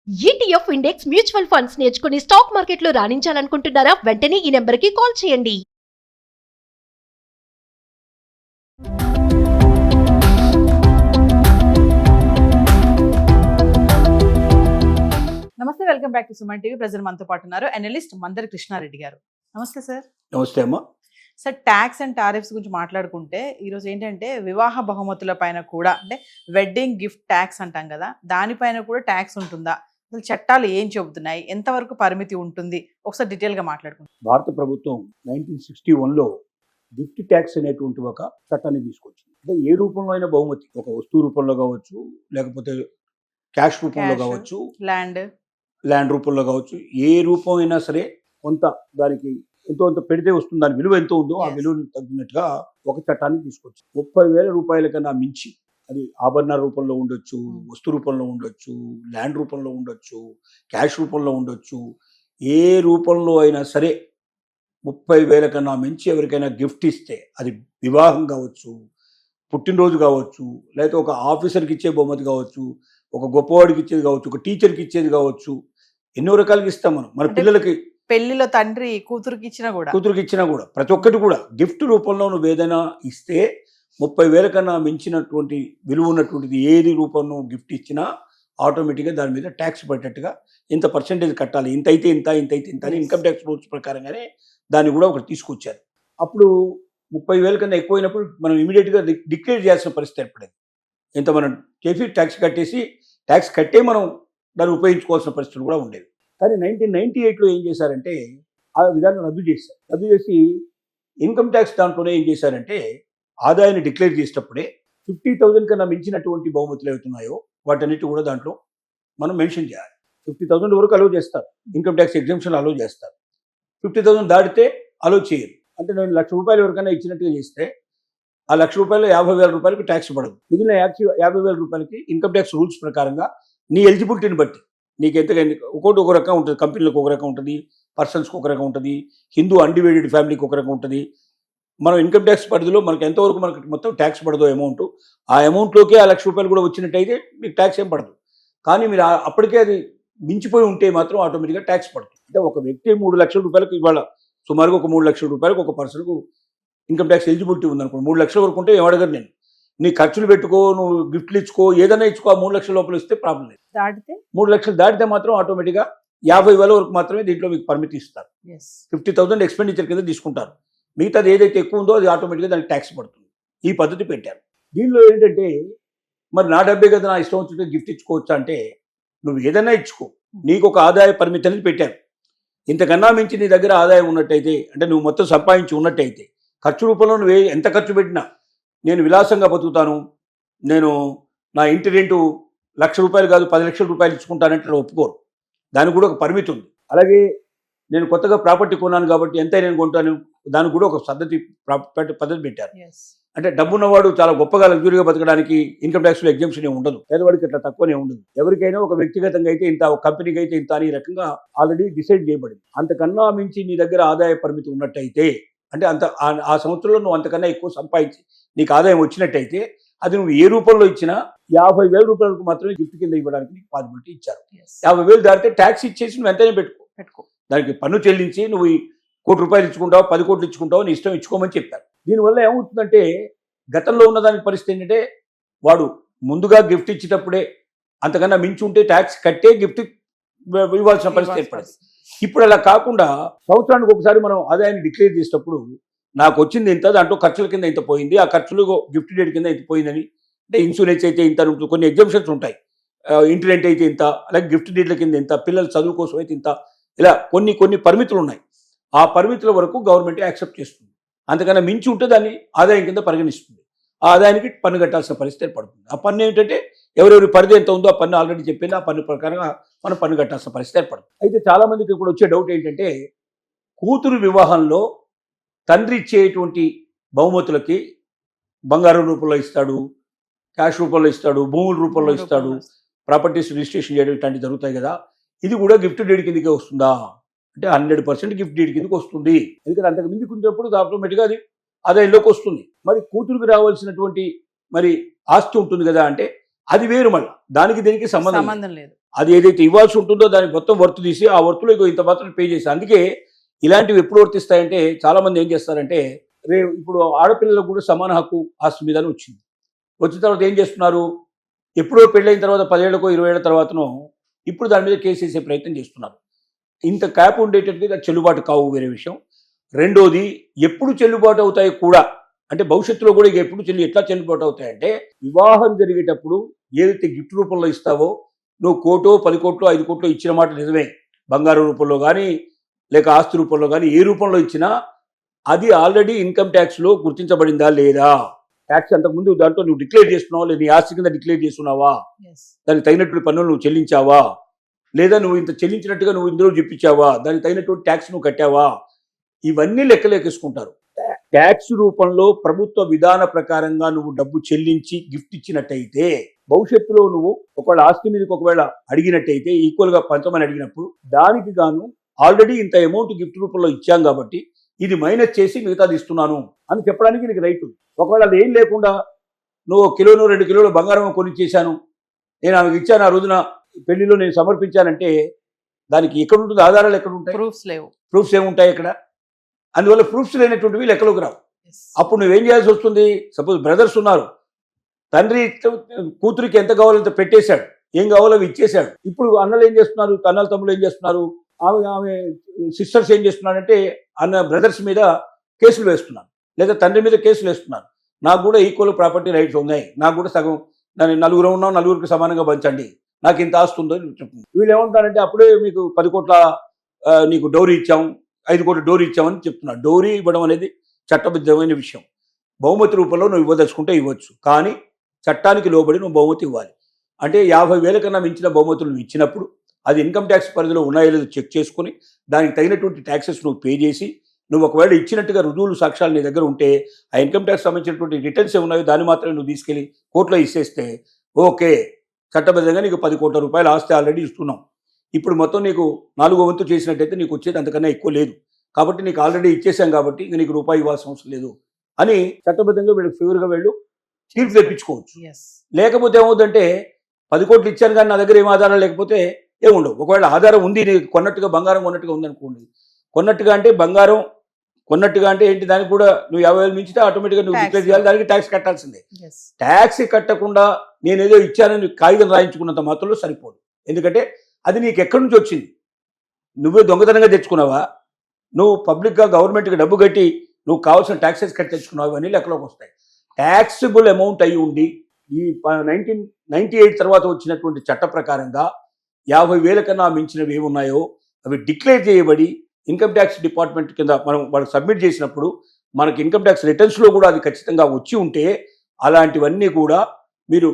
ETF index mutual funds నేర్చుకుని stock మార్కెట్లో రాణించాలనుకుంటున్నారా? వెంటనే ఈ నెంబర్కి కాల్ చేయండి. నమస్తే, welcome back to Suman TV. ప్రజలు మనతో పాటు ఉన్నారు అనలిస్ట్ మందరి కృష్ణారెడ్డి గారు. నమస్తే సార్. నమస్తే అమ్మా. సార్, ట్యాక్స్ అండ్ టారిఫ్స్ గురించి మాట్లాడుకుంటే ఈరోజు ఏంటంటే వివాహ బహుమతుల పైన కూడా, అంటే వెడ్డింగ్ గిఫ్ట్ ట్యాక్స్ అంటాం కదా, దానిపైన కూడా ట్యాక్స్ ఉంటుందా? అసలు చట్టాలు ఏం చెబుతున్నాయి? ఎంతవరకు పరిమితి ఉంటుంది? ఒకసారి డీటెయిల్గా మాట్లాడుకుంటాం. భారత ప్రభుత్వం 1961లో గిఫ్ట్ ట్యాక్స్ అనేటువంటి ఒక చట్టాన్ని తీసుకొచ్చింది. అంటే ఏ రూపంలో అయినా బహుమతి, ఒక వస్తువు రూపంలో కావచ్చు, లేకపోతే క్యాష్ రూపంలో కావచ్చు, ల్యాండ్ రూపంలో కావచ్చు, ఏ రూపం అయినా సరే కొంత దానికి ఎంతో అంత పెడితే వస్తుంది. దాని విలువ ఎంతో ఉందో ఆ విలువను తగ్గినట్టుగా ఒక చట్టాన్ని తీసుకొచ్చి 30,000 రూపాయల కన్నా మించి, అది ఆభరణాల రూపంలో ఉండొచ్చు, వస్తు రూపంలో ఉండొచ్చు, ల్యాండ్ రూపంలో ఉండొచ్చు, క్యాష్ రూపంలో ఉండొచ్చు, ఏ రూపంలో అయినా సరే 30,000 కన్నా మించి ఎవరికైనా గిఫ్ట్ ఇస్తే, అది వివాహం కావచ్చు, పుట్టినరోజు కావచ్చు, లేకపోతే ఒక ఆఫీసర్కి ఇచ్చే బహుమతి కావచ్చు, ఒక గొప్పవాడికి ఇచ్చేది కావచ్చు, ఒక టీచర్కి ఇచ్చేది కావచ్చు, ఎన్నో రకాలుగా ఇస్తాం మనం. మన పిల్లలకి పెళ్లిలో తండ్రి కూతురికి ఇచ్చినా కూడా ప్రతి ఒక్కటి కూడా గిఫ్ట్ రూపంలో నువ్వు ఏదైనా ఇస్తే 30,000 కన్నా మించినటువంటి విలువ ఉన్నటువంటిది ఏది రూపంలో గిఫ్ట్ ఇచ్చినా ఆటోమేటిక్గా దాని మీద ట్యాక్స్ పడేటట్టుగా ఇంత పర్సెంటేజ్ కట్టాలి, ఇంత అయితే ఇంత అని ఇన్కమ్ ట్యాక్స్ రూల్స్ ప్రకారంగానే దాన్ని కూడా ఒకటి తీసుకొచ్చారు. అప్పుడు 30,000 కన్నా ఎక్కువైనప్పుడు మనం ఇమీడియట్గా డిక్లేర్ చేయాల్సిన పరిస్థితి ఏర్పడేది. ఇంత మనం చేసి ట్యాక్స్ కట్టేసి ట్యాక్స్ కట్టే మనం దాన్ని ఉపయోగించుకోవాల్సిన పరిస్థితులు కూడా ఉండేవి. కానీ 1998లో ఏం చేశారంటే ఆ విధానం రద్దు చేసి ఇన్కమ్ ట్యాక్స్ దాంట్లోనే ఏం చేశారంటే ఆదాయాన్ని డిక్లేర్ చేసేటప్పుడే 50,000 కన్నా మించినటువంటి బహుమతులు అవుతున్నాయో వాటన్నిటి కూడా దాంట్లో మనం మెన్షన్ చేయాలి. 50,000 వరకు అలో చేస్తారు, ఇన్కమ్ ట్యాక్స్ ఎగ్జంప్షన్ అలో చేస్తారు. 50,000 దాటితే అలో చేయరు. అంటే నేను ₹1,00,000 వరకైనా ఇచ్చినట్టుగా చేస్తే ఆ ₹1,00,000 50,000 రూపాయలకి ట్యాక్స్ పడదు. మిగిలిన 50,000 రూపాయలకి ఇన్కమ్ ట్యాక్స్ రూల్స్ ప్రకారంగా నీ ఎలిజిబిలిటీని బట్టి నీకు ఎంతగా ఒక్కొక్కటి ఒక రకం ఉంటుంది. కంపెనీలకు ఒక రకం ఉంటుంది, పర్సన్స్కి ఒక రకం ఉంటుంది, హిందూ అన్డివైడెడ్ ఫ్యామిలీకి ఒక రకం ఉంటుంది. మనం ఇన్కమ్ ట్యాక్స్ పరిధిలో మనకు ఎంతవరకు మనకు మొత్తం ట్యాక్స్ పడదో అమౌంట్, ఆ అమౌంట్లోకి ఆ ₹1,00,000 కూడా వచ్చినట్టయితే మీకు ట్యాక్స్ ఏం పడదు. కానీ మీరు అప్పటికే అది మించిపోయి ఉంటే మాత్రం ఆటోమేటిక్గా ట్యాక్స్ పడుతుంది. అంటే ఒక వ్యక్తి ₹3,00,000 ఇవాళ సుమారుగా ఒక ₹3,00,000 ఒక పర్సన్కు ఇన్కమ్ ట్యాక్స్ ఎలిజిబిలిటీ ఉందనుకో, 3,00,000 వరకు ఉంటే ఏమడగరు. నేను నీ ఖర్చులు పెట్టుకో, నువ్వు గిఫ్ట్లు ఇచ్చుకో, ఏదైనా ఇచ్చుకో, ఆ 3,00,000 లోపల ఇస్తే ప్రాబ్లం లేదు. 3,00,000 దాటితే మాత్రం ఆటోమేటిక్గా 50,000 వరకు మాత్రమే దీంట్లో మీకు పర్మిట్ ఇస్తారు. 50,000 ఎక్స్పెండిచర్ కింద తీసుకుంటారు. మిగతాది ఏదైతే ఎక్కువ ఉందో అది ఆటోమేటిక్గా దానికి ట్యాక్స్ పడుతుంది. ఈ పద్ధతి పెట్టారు. దీనిలో ఏంటంటే మరి నా డబ్బే కదా, నా ఇష్టం వచ్చినట్టు గిఫ్ట్ ఇచ్చుకోవచ్చా అంటే నువ్వు ఏదైనా ఇచ్చుకో, నీకు ఒక ఆదాయ పరిమితి అనేది పెట్టారు. ఇంతకన్నా మించి నీ దగ్గర ఆదాయం ఉన్నట్టయితే, అంటే నువ్వు మొత్తం సంపాదించి ఉన్నట్టయితే, ఖర్చు రూపంలో నువ్వు ఎంత ఖర్చు పెట్టినా, నేను విలాసంగా బతుకుతాను, నేను నా ఇంటి రెంటు ₹1,00,000 కాదు ₹10,00,000 ఇచ్చుకుంటానంటే ఒప్పుకోరు. దానికి కూడా ఒక పరిమితి ఉంది. అలాగే నేను కొత్తగా ప్రాపర్టీ కొన్నాను కాబట్టి ఎంత నేను కొంటాను, దానికి కూడా ఒక పద్ధతి పెట్టారు. అంటే డబ్బున్నవాడు చాలా గొప్పగా లగ్జరీగా బతకడానికి ఇన్కమ్ ట్యాక్స్లో ఎగ్జంప్షన్ ఏమి ఉండదు, పేదవాడికి అట్లా తక్కువనే ఉండదు. ఎవరికైనా ఒక వ్యక్తిగతంగా అయితే ఇంత, ఒక కంపెనీకి అయితే ఇంత అని ఈ రకంగా ఆల్రెడీ డిసైడ్ చేయబడింది. అంతకన్నా మించి నీ దగ్గర ఆదాయ పరిమితి ఉన్నట్టయితే, అంటే ఆ సంవత్సరంలో నువ్వు అంతకన్నా ఎక్కువ సంపాదించి నీకు ఆదాయం వచ్చినట్టయితే, అది నువ్వు ఏ రూపంలో ఇచ్చినా ₹50,000 మాత్రమే గిఫ్ట్ కింద ఇవ్వడానికి నీకు పాసిబిలిటీ ఇచ్చారు. 50,000 దాటితే ట్యాక్స్ ఇచ్చేసి నువ్వు ఎంతైనా పెట్టుకో, దానికి పన్ను చెల్లించి నువ్వు ₹1,00,00,000 ఇచ్చుకుంటావు, 10 కోట్లు ఇచ్చుకుంటావు, నీ ఇష్టం ఇచ్చుకోమని చెప్పారు. దీనివల్ల ఏమవుతుందంటే గతంలో ఉన్నదానికి పరిస్థితి ఏంటంటే వాడు ముందుగా గిఫ్ట్ ఇచ్చేటప్పుడే అంతకన్నా మించి ఉంటే ట్యాక్స్ కట్టే గిఫ్ట్ ఇవ్వాల్సిన పరిస్థితి ఏర్పడింది. ఇప్పుడు అలా కాకుండా సంవత్సరానికి ఒకసారి మనం ఆదాయాన్ని డిక్లేర్ చేసేటప్పుడు నాకు వచ్చింది ఇంత, దాంట్లో ఖర్చుల కింద ఇంత పోయింది, ఆ ఖర్చులు గిఫ్ట్ డేట్ కింద ఇంత పోయిందని, అంటే ఇన్సూరెన్స్ అయితే ఇంత, కొన్ని ఎగ్జంప్షన్స్ ఉంటాయి, ఇంటి రెంట్ అయితే ఇంత, అలాగే గిఫ్ట్ డేట్ల కింద ఇంత, పిల్లల చదువు కోసం అయితే ఇంత, ఇలా కొన్ని పరిమితులు ఉన్నాయి. ఆ పరిమితుల వరకు గవర్నమెంట్ యాక్సెప్ట్ చేస్తుంది. అంతకన్నా మించి ఉంటే దాన్ని ఆదాయం కింద పరిగణిస్తుంది. ఆ ఆదాయానికి పన్ను కట్టాల్సిన పరిస్థితి ఏర్పడుతుంది. ఆ పన్ను ఏంటంటే ఎవరెవరి పరిధి ఎంత ఉందో ఆ పన్ను ఆల్రెడీ చెప్పింది, ఆ పన్ను ప్రకారంగా మనం పన్ను కట్టాల్సిన పరిస్థితి ఏర్పడుతుంది. అయితే చాలామందికి ఇప్పుడు వచ్చే డౌట్ ఏంటంటే కూతురు వివాహంలో తండ్రి ఇచ్చేటువంటి బహుమతులకి బంగారం రూపంలో ఇస్తాడు, క్యాష్ రూపంలో ఇస్తాడు, భూముల రూపంలో ఇస్తాడు, ప్రాపర్టీస్ రిజిస్ట్రేషన్ చేయడం ఇట్లాంటివి జరుగుతాయి కదా, ఇది కూడా గిఫ్ట్ డీడ్ కిందకే వస్తుందా అంటే 100% గిఫ్ట్ డీడ్ కిందకి వస్తుంది. ఎందుకంటే అంతకు మించి ఉన్నప్పుడు ఆటోమేటిక్గా అది ఆదాయంలోకి వస్తుంది. మరి కూతురుకి రావాల్సినటువంటి మరి ఆస్తి ఉంటుంది కదా, అంటే అది వేరు, మళ్ళీ దానికి దీనికి సంబంధం లేదు. అది ఏదైతే ఇవ్వాల్సి ఉంటుందో దానికి మొత్తం వర్తు తీసి ఆ వర్తులో ఇగో ఇంత మాత్రం పే చేసి, అందుకే ఇలాంటివి ఎప్పుడు వర్తిస్తాయంటే చాలా మంది ఏం చేస్తారంటే ఇప్పుడు ఆడపిల్లలకు కూడా సమాన హక్కు ఆస్తి మీద వచ్చింది. వచ్చిన తర్వాత ఏం చేస్తున్నారు, ఎప్పుడో పెళ్ళైన తర్వాత 10 ఏళ్ళకో 20 ఏళ్ల తర్వాతనో ఇప్పుడు దాని మీద కేసు వేసే ప్రయత్నం చేస్తున్నారు. ఇంత క్యాప్ ఉండేటట్టుగా చెల్లుబాటు కావు, వేరే విషయం. రెండోది, ఎప్పుడు చెల్లుబాటు అవుతాయి కూడా అంటే భవిష్యత్తులో కూడా ఇక ఎప్పుడు ఎట్లా చెల్లుబాటు అవుతాయంటే, వివాహం జరిగేటప్పుడు ఏదైతే గిఫ్ట్ రూపంలో ఇస్తావో, నువ్వు 1 కోటో 10 కోట్లో 5 కోట్లో ఇచ్చిన మాట నిజమే, బంగారు రూపంలో కానీ లేక ఆస్తి రూపంలో కానీ ఏ రూపంలో ఇచ్చినా అది ఆల్రెడీ ఇన్కమ్ ట్యాక్స్లో గుర్తించబడిందా లేదా, ట్యాక్స్ అంతకుముందు దాంట్లో నువ్వు డిక్లేర్ చేస్తున్నావా లేదా, నీ ఆస్తి కింద డిక్లేర్ చేస్తున్నావా, దానికి తగినటువంటి పన్నులు నువ్వు చెల్లించావా, లేదా నువ్వు ఇంత చెల్లించినట్టుగా నువ్వు ఇందులో చూపించావా, దానికి తగినటువంటి ట్యాక్స్ నువ్వు కట్టావా, ఇవన్నీ లెక్కలేకేసుకుంటారు. ట్యాక్స్ రూపంలో ప్రభుత్వ విధాన ప్రకారంగా నువ్వు డబ్బు చెల్లించి గిఫ్ట్ ఇచ్చినట్టయితే, భవిష్యత్తులో నువ్వు ఒకవేళ ఆస్తి మీదకి ఒకవేళ అడిగినట్టయితే, ఈక్వల్గా పంచమని అడిగినప్పుడు దానికి గాను ఆల్రెడీ ఇంత అమౌంట్ గిఫ్ట్ రూపంలో ఇచ్చాం కాబట్టి ఇది మైనస్ చేసి మిగతాది ఇస్తున్నాను అని చెప్పడానికి నీకు రైట్ ఉంది. ఒకవేళ అది ఏం లేకుండా నువ్వు 1 కిలోను 2 కిలోలు బంగారం కొని చేశాను, నేను ఆమెకి ఇచ్చాను, ఆ రోజున పెళ్లిలో నేను సమర్పించానంటే దానికి ఎక్కడ ఉంటుంది, ఆధారాలు ఎక్కడ ఉంటాయి, ప్రూఫ్స్ లేవు, ప్రూఫ్స్ ఏముంటాయి ఇక్కడ. అందువల్ల ప్రూఫ్స్ లేనటువంటివి లెక్కలోకి రావు. అప్పుడు నువ్వేం చేయాల్సి వస్తుంది, సపోజ్ బ్రదర్స్ ఉన్నారు, తండ్రి కూతురికి ఎంత కావాలో అంత పెట్టేశాడు, ఏం కావాలో అవి ఇచ్చేశాడు. ఇప్పుడు అన్నలు ఏం చేస్తున్నారు, అన్నల తమ్ముళ్ళు ఏం చేస్తున్నారు, ఆమె సిస్టర్స్ ఏం చేస్తున్నారంటే అన్న బ్రదర్స్ మీద కేసులు వేస్తున్నారు, లేదా తండ్రి మీద కేసులు వేస్తున్నారు. నాకు కూడా ఈక్వల్ ప్రాపర్టీ రైట్స్ ఉన్నాయి, నాకు కూడా సగం, దాన్ని నలుగురు ఉన్నాం, నలుగురికి సమానంగా పంచండి, నాకు ఇంత ఆస్తి ఉందో చెప్తుంది. వీళ్ళు ఏమంటారంటే అప్పుడే మీకు 10 కోట్ల నీకు డౌరీ ఇచ్చాం, 5 కోట్ల డౌరీ ఇచ్చామని చెప్తున్నారు. డౌరీ ఇవ్వడం అనేది చట్టబద్ధమైన విషయం. బహుమతి రూపంలో నువ్వు ఇవ్వదలుచుకుంటే ఇవ్వచ్చు, కానీ చట్టానికి లోబడి నువ్వు బహుమతి ఇవ్వాలి. అంటే 50,000 కన్నా మించిన బహుమతులు నువ్వు ఇచ్చినప్పుడు అది ఇన్కమ్ ట్యాక్స్ పరిధిలో ఉన్నాయో లేదో చెక్ చేసుకుని దానికి తగినటువంటి ట్యాక్సెస్ నువ్వు పే చేసి, నువ్వు ఒకవేళ ఇచ్చినట్టుగా రుజువులు సాక్ష్యాలు నీ దగ్గర ఉంటే ఆ ఇన్కమ్ ట్యాక్స్ సంబంధించినటువంటి రిటర్న్స్ ఏమున్నాయో దాన్ని మాత్రమే నువ్వు తీసుకెళ్ళి కోర్టులో ఇచ్చేస్తే ఓకే, చట్టబద్ధంగా నీకు 10 కోట్ల రూపాయలు ఆస్తి ఆల్రెడీ ఇస్తున్నాం. ఇప్పుడు మొత్తం నీకు 4వ వంతు చేసినట్టయితే నీకు వచ్చేది అంతకన్నా ఎక్కువ లేదు, కాబట్టి నీకు ఆల్రెడీ ఇచ్చేసాం కాబట్టి ఇంక నీకు రూపాయి ఇవ్వాల్సిన అవసరం లేదు అని చట్టబద్ధంగా వీళ్ళకి ఫేవర్గా వెళ్ళు తీర్పు తెప్పించుకోవచ్చు. లేకపోతే ఏమవుతుందంటే 10 కోట్లు ఇచ్చాను కానీ నా దగ్గర ఏం ఆధారాలు లేకపోతే ఏముండవు. ఒకవేళ ఆధారం ఉంది, నీకు కొన్నట్టుగా బంగారం కొన్నట్టుగా ఉందనుకోండి, కొన్నట్టుగా అంటే బంగారం కొన్నట్టుగా అంటే ఏంటి, దానికి కూడా నువ్వు 50,000 మించితే ఆటోమేటిక్గా నువ్వు డిక్లేర్ చేయాలి, దానికి ట్యాక్స్ కట్టాల్సిందే. ట్యాక్స్ కట్టకుండా నేనేదో ఇచ్చానని కాగితం రాయించుకున్నంత మాత్రంలో సరిపోదు. ఎందుకంటే అది నీకు ఎక్కడి నుంచి వచ్చింది, నువ్వే దొంగతనంగా తెచ్చుకున్నావా, నువ్వు పబ్లిక్గా గవర్నమెంట్కి డబ్బు కట్టి నువ్వు కావాల్సిన ట్యాక్సెస్ కట్టి తెచ్చుకున్నావు, ఇవన్నీ లెక్కలోకి వస్తాయి. ట్యాక్సిబుల్ అమౌంట్ అయి ఉండి ఈ 1998 తర్వాత వచ్చినటువంటి చట్ట ప్రకారంగా 50,000 కన్నా మించినవి ఏమున్నాయో అవి డిక్లేర్ చేయబడి ఇన్కమ్ ట్యాక్స్ డిపార్ట్మెంట్ కింద మనం వాళ్ళకి సబ్మిట్ చేసినప్పుడు మనకి ఇన్కమ్ ట్యాక్స్ రిటర్న్స్లో కూడా అది ఖచ్చితంగా వచ్చి ఉంటే అలాంటివన్నీ కూడా మీరు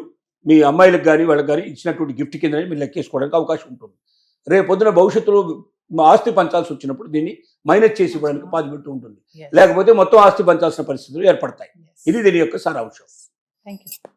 మీ అమ్మాయిలకు కానీ వాళ్ళకి కానీ ఇచ్చినటువంటి గిఫ్ట్ కింద మీరు లెక్కేసుకోవడానికి అవకాశం ఉంటుంది. రేపు పొద్దున భవిష్యత్తులో ఆస్తి పంచాల్సి వచ్చినప్పుడు దీన్ని మైనస్ చేసి ఇవ్వడానికి పాసిబిలిటీ ఉంటుంది, లేకపోతే మొత్తం ఆస్తి పంచాల్సిన పరిస్థితులు ఏర్పడతాయి. ఇది దీని యొక్క సారాంశం. Thank you.